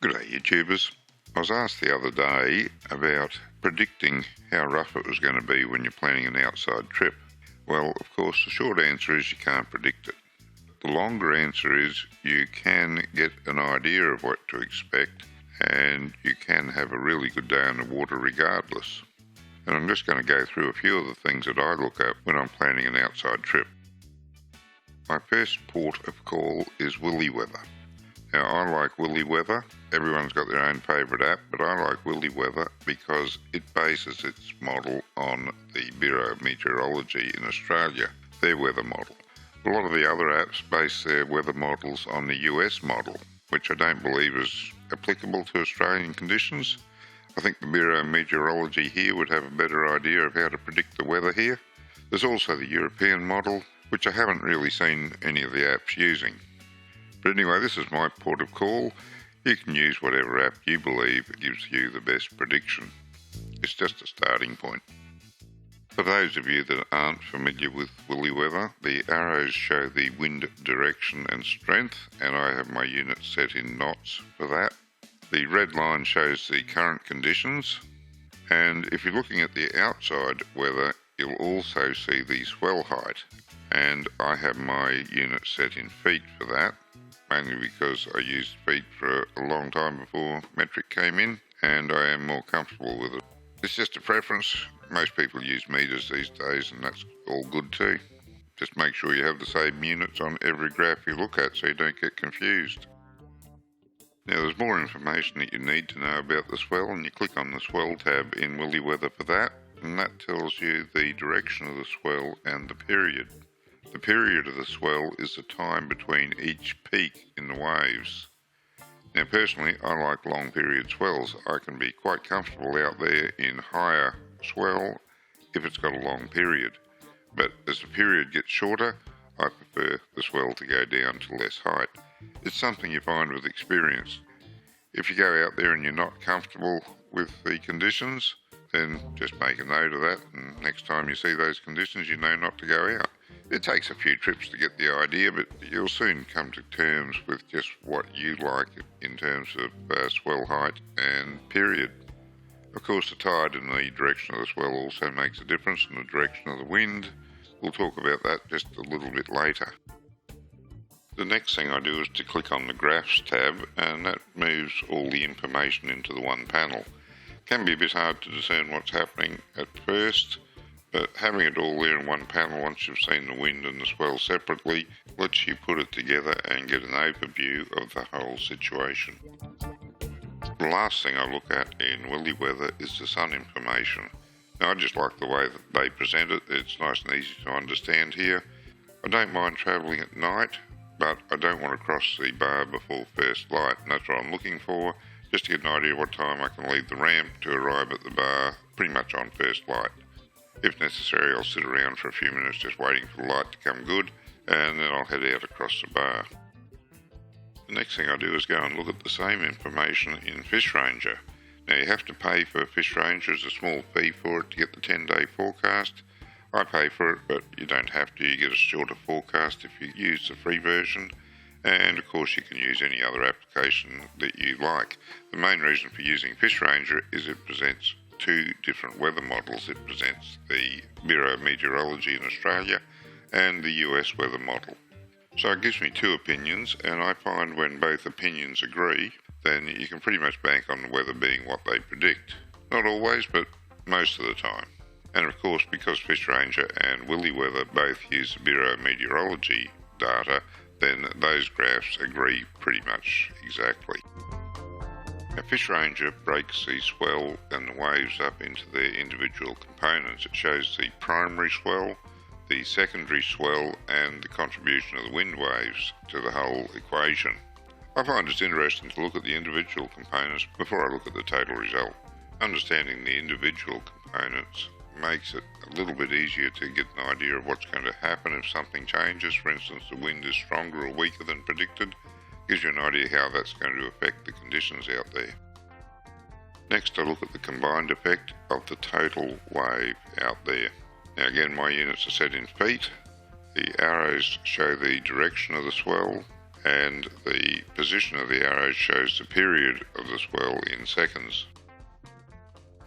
G'day YouTubers. I was asked the other day about predicting how rough it was going to be when you're planning an outside trip. Well, of course, the short answer is you can't predict it. The longer answer is you can get an idea of what to expect and you can have a really good day on the water regardless. And I'm just going to go through a few of the things that I look at when I'm planning an outside trip. My first port of call is willy weather. Now, I like willy weather. Everyone's got their own favourite app, but I like willy weather because it bases its model on the Bureau of Meteorology in Australia, their weather model. A lot of the other apps base their weather models on the US model, which I don't believe is applicable to Australian conditions. I think the Bureau of Meteorology here would have a better idea of how to predict the weather here. There's also the European model, which I haven't really seen any of the apps using. But anyway, this is my port of call. You can use whatever app you believe gives you the best prediction. It's just a starting point. For those of you that aren't familiar with willy weather, the arrows show the wind direction and strength, and I have my unit set in knots for that. The red line shows the current conditions, and if you're looking at the outside weather, you'll also see the swell height, and I have my unit set in feet for that. Mainly because I used feet for a long time before metric came in, and I am more comfortable with it. It's just a preference. Most people use meters these days, and that's all good too. Just make sure you have the same units on every graph you look at so you don't get confused. Now, there's more information that you need to know about the swell, and you click on the swell tab in willy weather for that, and that tells you the direction of the swell and the period. The period of the swell is the time between each peak in the waves. Now personally, I like long period swells. I can be quite comfortable out there in higher swell if it's got a long period. But as the period gets shorter, I prefer the swell to go down to less height. It's something you find with experience. If you go out there and you're not comfortable with the conditions, then just make a note of that, and next time you see those conditions you know not to go out. It takes a few trips to get the idea, but you'll soon come to terms with just what you like in terms of swell height and period. Of course, the tide and the direction of the swell also makes a difference, and the direction of the wind. We'll talk about that just a little bit later. The next thing I do is to click on the Graphs tab, and that moves all the information into the one panel. It can be a bit hard to discern what's happening at first, but having it all there in one panel once you've seen the wind and the swell separately lets you put it together and get an overview of the whole situation. The last thing I look at in willy weather is the sun information. Now, I just like the way that they present it. It's nice and easy to understand here. I don't mind travelling at night, but I don't want to cross the bar before first light, and that's what I'm looking for, just to get an idea of what time I can leave the ramp to arrive at the bar pretty much on first light. If necessary, I'll sit around for a few minutes just waiting for the light to come good, and then I'll head out across the bar. The next thing I do is go and look at the same information in FishRanger. Now, you have to pay for FishRanger. There's a small fee for it to get the 10-day forecast. I pay for it, but you don't have to. You get a shorter forecast if you use the free version, and of course you can use any other application that you like. The main reason for using FishRanger is it presents two different weather models. It presents the Bureau of Meteorology in Australia and the US weather model. So it gives me two opinions, and I find when both opinions agree, then you can pretty much bank on the weather being what they predict. Not always, but most of the time. And of course, because FishRanger and willy weather both use the Bureau of Meteorology data, then those graphs agree pretty much exactly. Now, FishRanger breaks the swell and the waves up into their individual components. It shows the primary swell, the secondary swell, and the contribution of the wind waves to the whole equation. I find it's interesting to look at the individual components before I look at the total result. Understanding the individual components makes it a little bit easier to get an idea of what's going to happen if something changes. For instance, the wind is stronger or weaker than predicted. Gives you an idea how that's going to affect the conditions out there. Next, I look at the combined effect of the total wave out there. Now again, my units are set in feet. The arrows show the direction of the swell, and the position of the arrows shows the period of the swell in seconds.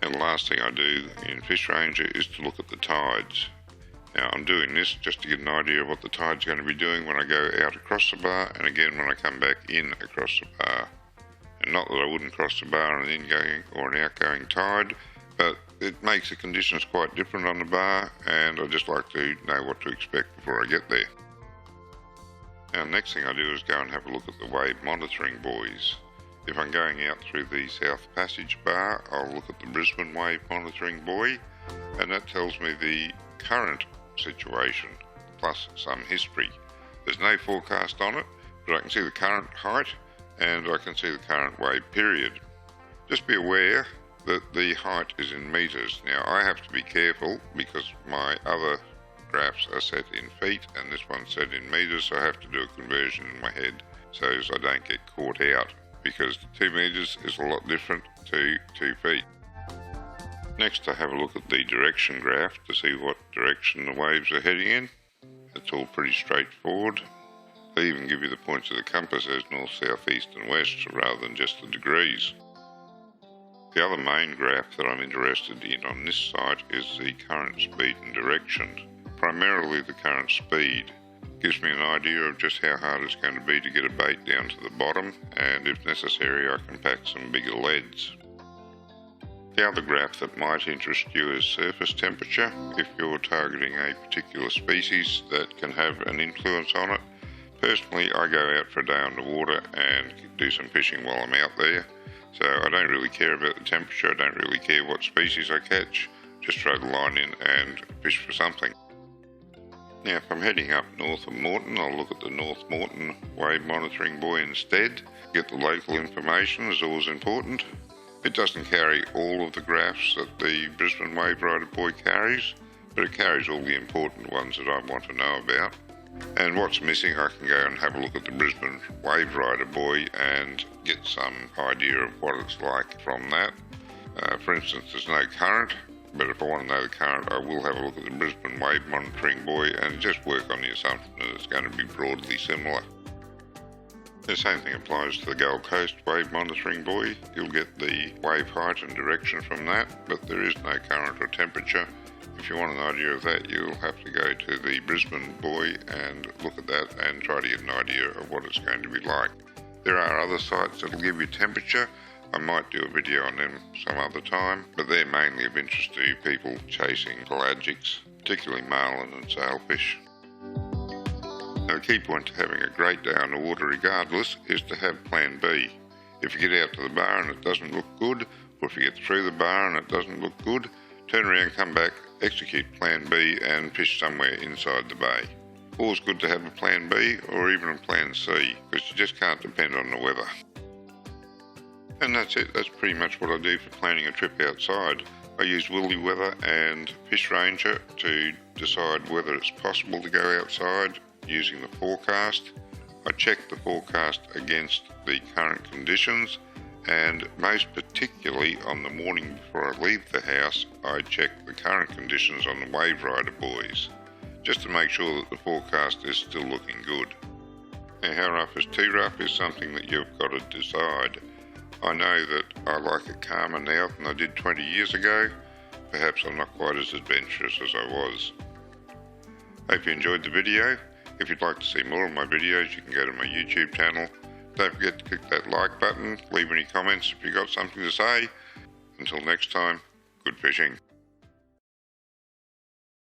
And the last thing I do in Fish Ranger is to look at the tides. Now I'm doing this just to get an idea of what the tide's going to be doing when I go out across the bar, and again when I come back in across the bar. And not that I wouldn't cross the bar on an ingoing or an outgoing tide, but it makes the conditions quite different on the bar, and I just like to know what to expect before I get there. Now the next thing I do is go and have a look at the wave monitoring buoys. If I'm going out through the South Passage bar, I'll look at the Brisbane wave monitoring buoy, and that tells me the current situation plus some history. There's no forecast on it, but I can see the current height and I can see the current wave period. Just be aware that the height is in meters. Now I have to be careful because my other graphs are set in feet and this one's set in meters, so I have to do a conversion in my head so as I don't get caught out, because 2 meters is a lot different to 2 feet. Next I have a look at the direction graph to see what direction the waves are heading in. It's all pretty straightforward. They even give you the points of the compass as north, south, east and west rather than just the degrees. The other main graph that I'm interested in on this site is the current speed and direction. Primarily the current speed. Gives me an idea of just how hard it's going to be to get a bait down to the bottom, and if necessary I can pack some bigger leads. The other graph that might interest you is surface temperature. If you're targeting a particular species that can have an influence on it. Personally, I go out for a day on the water and do some fishing while I'm out there, so I don't really care about the temperature, I don't really care what species I catch, just throw the line in and fish for something. Now if I'm heading up north of Moreton, I'll look at the North Moreton wave monitoring buoy instead. Get the local information is always important. It doesn't carry all of the graphs that the Brisbane Wave Rider buoy carries, but it carries all the important ones that I want to know about. And what's missing, I can go and have a look at the Brisbane Wave Rider buoy and get some idea of what it's like from that. For instance, there's no current, but if I want to know the current, I will have a look at the Brisbane Wave Monitoring buoy and just work on the assumption that it's going to be broadly similar. The same thing applies to the Gold Coast Wave Monitoring buoy. You'll get the wave height and direction from that, but there is no current or temperature. If you want an idea of that, you'll have to go to the Brisbane buoy and look at that and try to get an idea of what it's going to be like. There are other sites that will give you temperature. I might do a video on them some other time, but they're mainly of interest to people chasing pelagics, particularly marlin and sailfish. Now, the key point to having a great day on the water regardless is to have plan B. If you get out to the bar and it doesn't look good, or if you get through the bar and it doesn't look good, turn around, come back, execute plan B and fish somewhere inside the bay. Always good to have a plan B or even a plan C, because you just can't depend on the weather. And that's it, that's pretty much what I do for planning a trip outside. I use Willy Weather and Fish Ranger to decide whether it's possible to go outside using the forecast. I check the forecast against the current conditions, and most particularly on the morning before I leave the house, I check the current conditions on the Wave Rider buoys, just to make sure that the forecast is still looking good. Now, how rough is too rough is something that you've got to decide. I know that I like it calmer now than I did 20 years ago. Perhaps I'm not quite as adventurous as I was. Hope you enjoyed the video. If you'd like to see more of my videos, you can go to my YouTube channel. Don't forget to click that like button, leave any comments if you've got something to say. Until next time, good fishing.